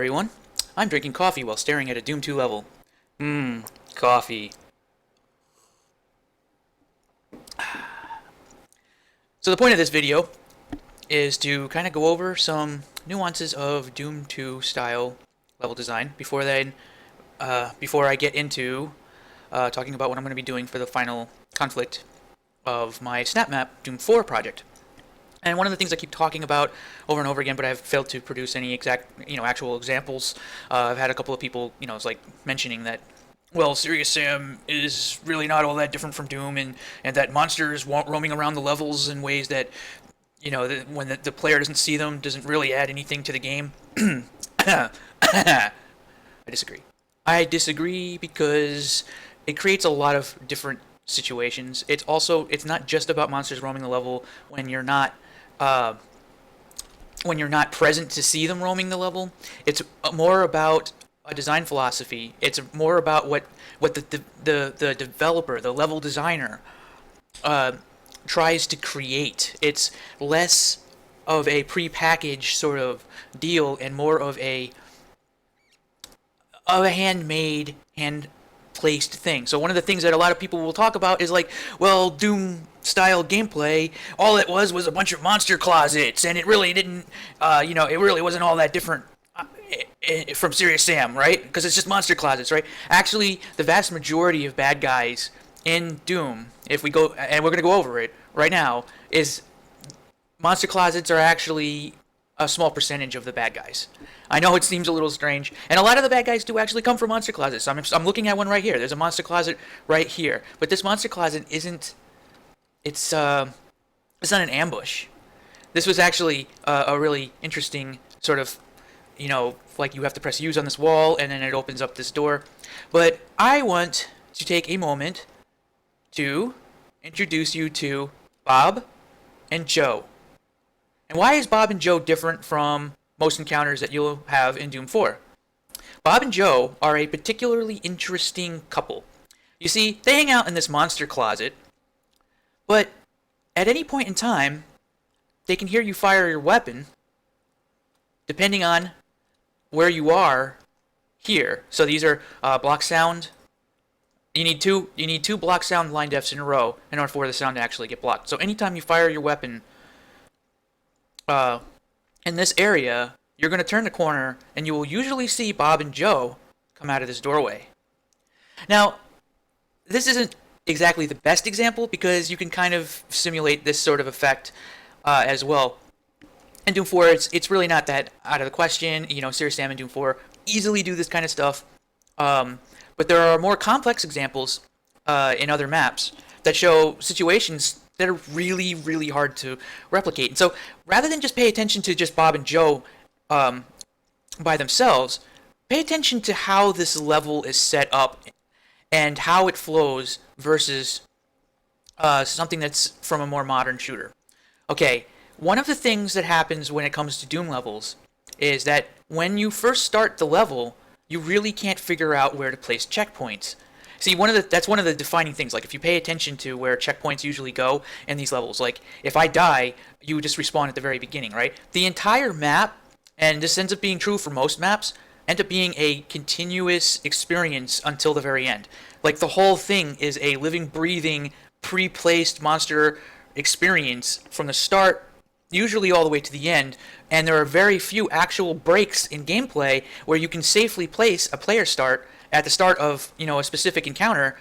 everyone. I'm drinking coffee while staring at a Doom 2 level. Coffee. So the point of this video is to kind of go over some nuances of Doom 2 style level design before I get into talking about what I'm going to be doing for the final conflict of my Snapmap Doom 4 project. And one of the things I keep talking about over and over again, but I've failed to produce any actual examples. I've had a couple of people, it's like mentioning that, well, Serious Sam is really not all that different from Doom, and that monsters roaming around the levels in ways that, when the player doesn't see them, doesn't really add anything to the game. I disagree. I disagree because it creates a lot of different situations. It's not just about monsters roaming the level when you're not present to see them roaming the level. It's more about a design philosophy. It's more about what the developer, the level designer, tries to create. It's less of a pre-packaged sort of deal and more of a handmade, hand-placed thing. So one of the things that a lot of people will talk about is like, well, Doom-style gameplay, all it was a bunch of monster closets, and it really didn't, it really wasn't all that different from Serious Sam, right? Because it's just monster closets, right? Actually, the vast majority of bad guys in Doom, if we go, and we're going to go over it right now, is monster closets are actually a small percentage of the bad guys. I know it seems a little strange, and a lot of the bad guys do actually come from monster closets. I'm looking at one right here. There's a monster closet right here, but this monster closet isn't. It's not an ambush. This was actually a really interesting sort of, like you have to press use on this wall, and then it opens up this door. But I want to take a moment to introduce you to Bob and Joe. And why is Bob and Joe different from most encounters that you'll have in Doom 4? Bob and Joe are a particularly interesting couple. You see, they hang out in this monster closet, but at any point in time, they can hear you fire your weapon, depending on where you are here. So these are block sound. You need two block sound line defs in a row in order for the sound to actually get blocked. So anytime you fire your weapon, in this area, you're going to turn the corner, and you will usually see Bob and Joe come out of this doorway. Now, this isn't exactly the best example because you can kind of simulate this sort of effect as well. In Doom 4, it's really not that out of the question. Serious Sam and Doom 4 easily do this kind of stuff. But there are more complex examples in other maps that show situations that are really, really hard to replicate. And so rather than just pay attention to just Bob and Joe by themselves, pay attention to how this level is set up and how it flows versus something that's from a more modern shooter. Okay, one of the things that happens when it comes to Doom levels is that when you first start the level, you really can't figure out where to place checkpoints. See, that's one of the defining things. Like, if you pay attention to where checkpoints usually go in these levels, like, if I die, you just respawn at the very beginning, right? The entire map, and this ends up being true for most maps, end up being a continuous experience until the very end. Like, the whole thing is a living, breathing, pre-placed monster experience from the start, usually all the way to the end, and there are very few actual breaks in gameplay where you can safely place a player start at the start of a specific encounter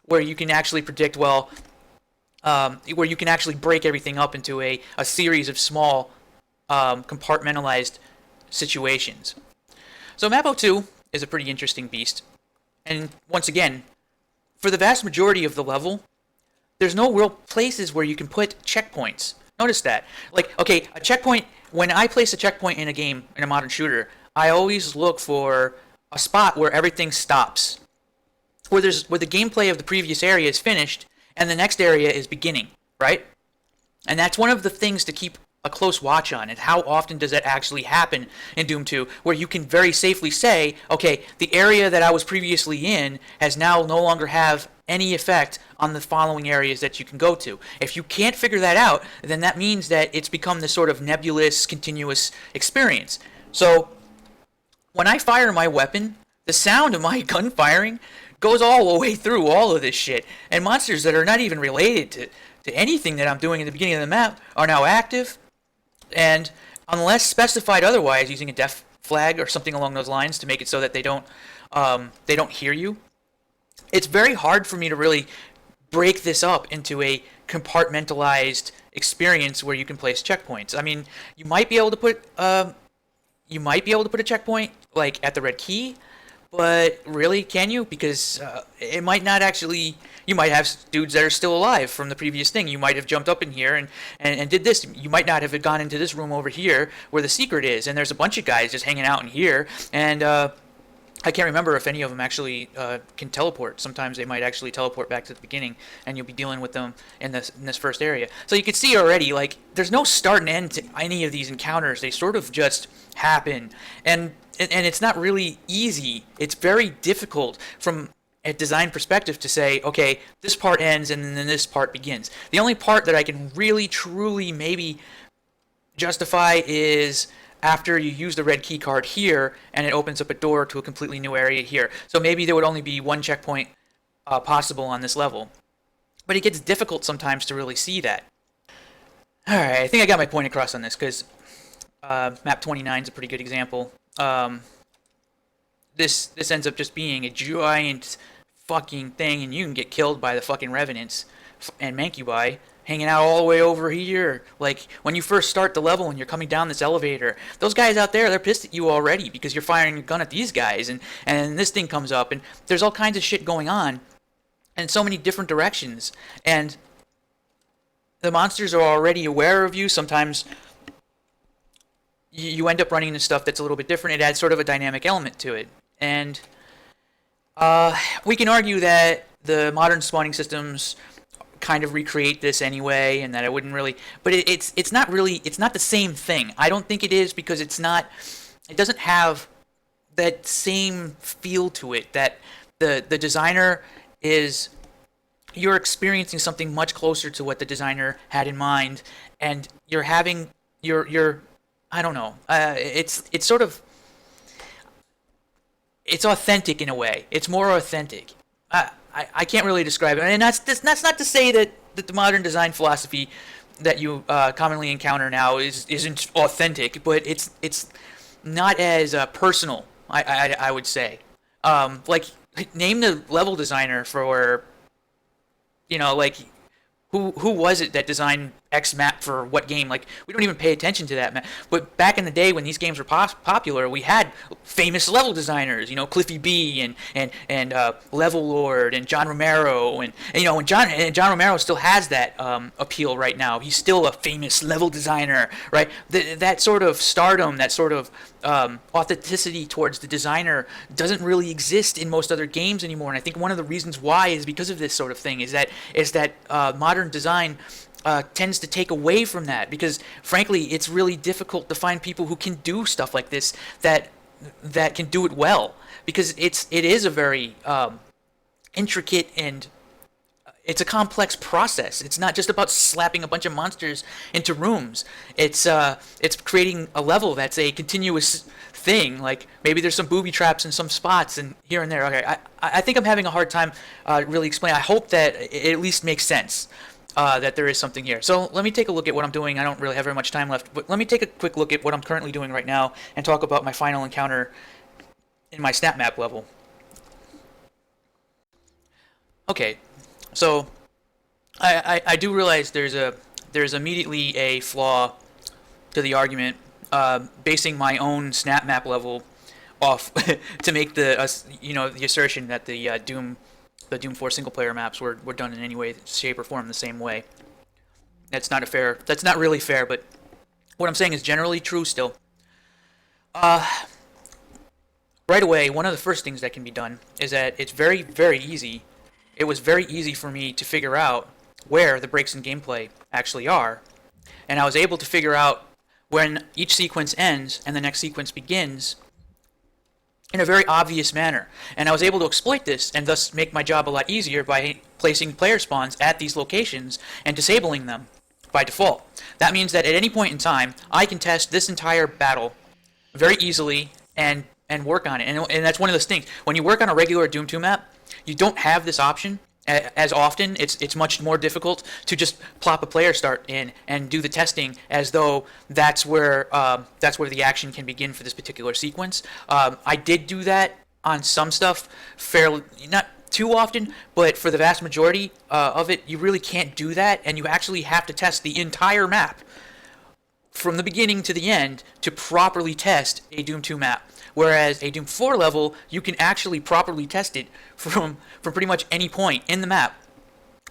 where you can actually predict where you can actually break everything up into a series of small compartmentalized situations. So Map 02 is a pretty interesting beast, and once again, for the vast majority of the level, there's no real places where you can put checkpoints. Notice that. Like, okay, a checkpoint, when I place a checkpoint in a game, in a modern shooter, I always look for a spot where everything stops, where the gameplay of the previous area is finished and the next area is beginning, right? And that's one of the things to keep a close watch on, and how often does that actually happen in Doom 2, where you can very safely say, okay, the area that I was previously in has now no longer have any effect on the following areas that you can go to. If you can't figure that out, then that means that it's become this sort of nebulous, continuous experience. So when I fire my weapon, the sound of my gun firing goes all the way through all of this shit. And monsters that are not even related to anything that I'm doing in the beginning of the map are now active. And unless specified otherwise, using a def flag or something along those lines to make it so that they don't hear you, it's very hard for me to really break this up into a compartmentalized experience where you can place checkpoints. I mean, you might be able to put a checkpoint like at the red key, but really, can you? Because it might not actually. You might have dudes that are still alive from the previous thing. You might have jumped up in here and did this. You might not have gone into this room over here where the secret is, and there's a bunch of guys just hanging out in here. And I can't remember if any of them actually can teleport. Sometimes they might actually teleport back to the beginning, and you'll be dealing with them in this first area. So you can see already, like, there's no start and end to any of these encounters. They sort of just happen, and it's not really easy. It's very difficult from a design perspective to say, okay, this part ends and then this part begins. The only part that I can really, truly maybe justify is after you use the red key card here and it opens up a door to a completely new area here. So maybe there would only be one checkpoint possible on this level. But it gets difficult sometimes to really see that. Alright, I think I got my point across on this, because map 29 is a pretty good example. This ends up just being a giant fucking thing, and you can get killed by the fucking revenants and mancubi hanging out all the way over here. Like, when you first start the level and you're coming down this elevator, those guys out there, they're pissed at you already because you're firing a gun at these guys, and this thing comes up, and there's all kinds of shit going on in so many different directions, and the monsters are already aware of you. Sometimes you end up running into stuff that's a little bit different. It adds sort of a dynamic element to it. And we can argue that the modern spawning systems kind of recreate this anyway, and that it wouldn't really, but it's not the same thing. I don't think it is, because it doesn't have that same feel to it, that the designer is, you're experiencing something much closer to what the designer had in mind, and you're having you're I don't know, it's sort of, it's authentic in a way. It's more authentic. I can't really describe it, and that's not to say that the modern design philosophy that you commonly encounter now isn't authentic, but it's not as personal. I would say, like, name the level designer for, like, who was it that designed X map for what game? Like, we don't even pay attention to that map. But back in the day when these games were popular, we had famous level designers, Cliffy B and Level Lord and John Romero, and John Romero still has that appeal right now. He's still a famous level designer, right? That sort of stardom, that sort of authenticity towards the designer doesn't really exist in most other games anymore. And I think one of the reasons why is because of this sort of thing. Is that modern design tends to take away from that, because frankly it's really difficult to find people who can do stuff like this that can do it well, because it is a very intricate, and it's a complex process. It's not just about slapping a bunch of monsters into rooms. It's creating a level that's a continuous thing. Like, maybe there's some booby traps in some spots and here and there. Okay, I think I'm having a hard time really explaining. I hope that it at least makes sense, that there is something here. So let me take a look at what I'm doing. I don't really have very much time left, but let me take a quick look at what I'm currently doing right now and talk about my final encounter in my Snapmap level. Okay, so I do realize there's immediately a flaw to the argument, basing my own Snapmap level off to make the assertion that the Doom 4 single player maps were done in any way, shape, or form the same way. That's not really fair, but what I'm saying is generally true still. Right away, one of the first things that can be done is that it's very, very easy. It was very easy for me to figure out where the breaks in gameplay actually are, and I was able to figure out when each sequence ends and the next sequence begins in a very obvious manner. And I was able to exploit this and thus make my job a lot easier by placing player spawns at these locations and disabling them by default. That means that at any point in time, I can test this entire battle very easily and and work on it. And that's one of those things. When you work on a regular Doom 2 map, you don't have this option as often. It's much more difficult to just plop a player start in and do the testing as though that's where the action can begin for this particular sequence. I did do that on some stuff fairly, not too often, but for the vast majority of it, you really can't do that, and you actually have to test the entire map from the beginning to the end to properly test a Doom 2 map. Whereas a Doom 4 level, you can actually properly test it from pretty much any point in the map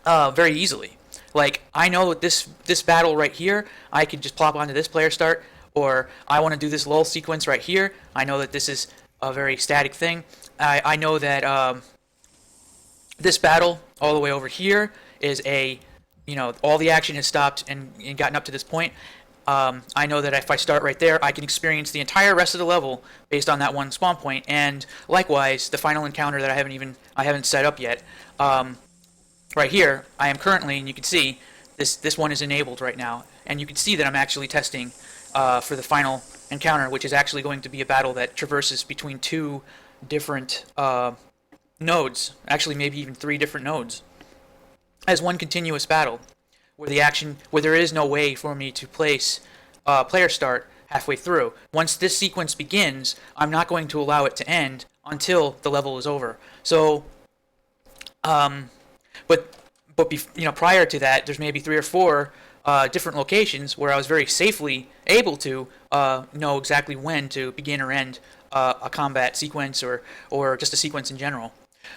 very easily. Like, I know this battle right here, I can just plop onto this player start, or I want to do this lull sequence right here. I know that this is a very static thing. I know that this battle all the way over here is all the action has stopped and gotten up to this point. I know that if I start right there, I can experience the entire rest of the level based on that one spawn point. And likewise, the final encounter that I haven't set up yet. Right here, I am currently, and you can see this one is enabled right now, and you can see that I'm actually testing for the final encounter, which is actually going to be a battle that traverses between two different nodes, actually maybe even 3 different nodes, as one continuous battle, where there is no way for me to place player start halfway through. Once this sequence begins, I'm not going to allow it to end until the level is over. So, prior to that, there's maybe 3 or 4 different locations where I was very safely able to know exactly when to begin or end a combat sequence or just a sequence in general.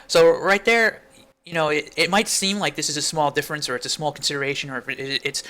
So right there, it might seem like this is a small difference, or it's a small consideration, or it's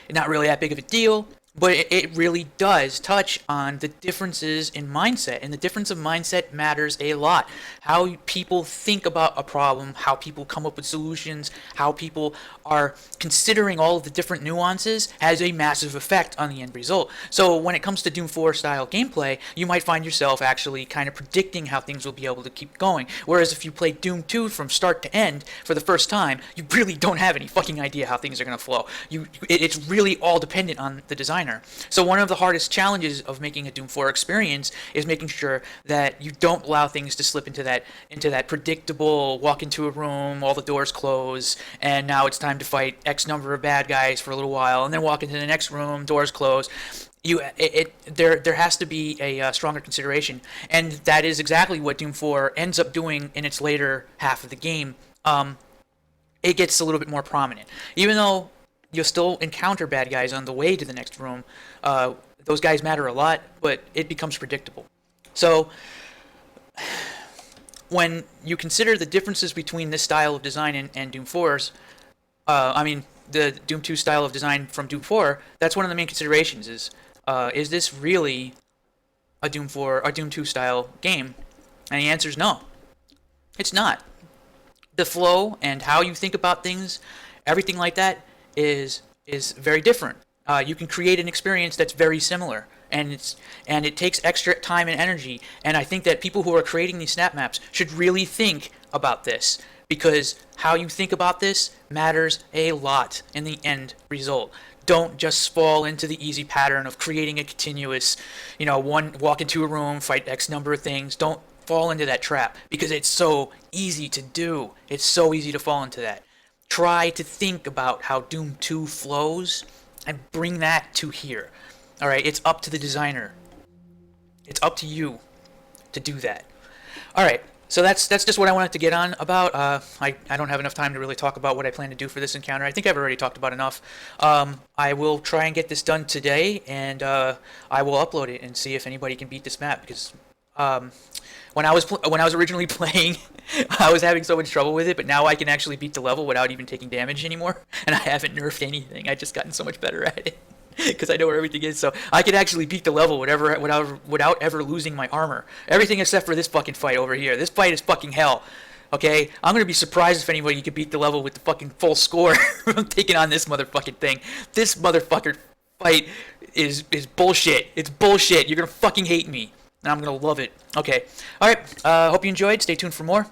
not really that big of a deal, but it really does touch on the differences in mindset, and the difference of mindset matters a lot. How people think about a problem, how people come up with solutions, how people are considering all of the different nuances has a massive effect on the end result. So when it comes to Doom 4 style gameplay, you might find yourself actually kind of predicting how things will be able to keep going. Whereas if you play Doom 2 from start to end for the first time, you really don't have any fucking idea how things are going to flow. It's really all dependent on the designer. So one of the hardest challenges of making a Doom 4 experience is making sure that you don't allow things to slip into that predictable walk into a room, all the doors close, and now it's time to fight X number of bad guys for a little while, and then walk into the next room, doors close. There has to be a stronger consideration, and that is exactly what Doom 4 ends up doing in its later half of the game. It gets a little bit more prominent, even though you'll still encounter bad guys on the way to the next room. Those guys matter a lot, but it becomes predictable. So when you consider the differences between this style of design and Doom 4's, the Doom 2 style of design from Doom 4, that's one of the main considerations is this really a Doom 2 style game? And the answer is no. It's not. The flow and how you think about things, everything like that, is very different. You can create an experience that's very similar, and it takes extra time and energy. And I think that people who are creating these snap maps should really think about this, because how you think about this matters a lot in the end result. Don't just fall into the easy pattern of creating a continuous, walk into a room, fight X number of things. Don't fall into that trap, because it's so easy to do. It's so easy to fall into that. Try to think about how Doom 2 flows and bring that to here. All right, it's up to the designer. It's up to you to do that. All right, so that's just what I wanted to get on about. I don't have enough time to really talk about what I plan to do for this encounter. I think I've already talked about enough. I will try and get this done today, and I will upload it and see if anybody can beat this map, because when I was originally playing, I was having so much trouble with it, but now I can actually beat the level without even taking damage anymore, and I haven't nerfed anything. I've just gotten so much better at it because I know where everything is. So I can actually beat the level without ever losing my armor. Everything except for this fucking fight over here. This fight is fucking hell. Okay, I'm gonna be surprised if anybody could beat the level with the fucking full score. I'm taking on this motherfucking thing. This motherfucker fight is bullshit. It's bullshit. You're gonna fucking hate me. And I'm going to love it. Okay. All right. Hope you enjoyed. Stay tuned for more.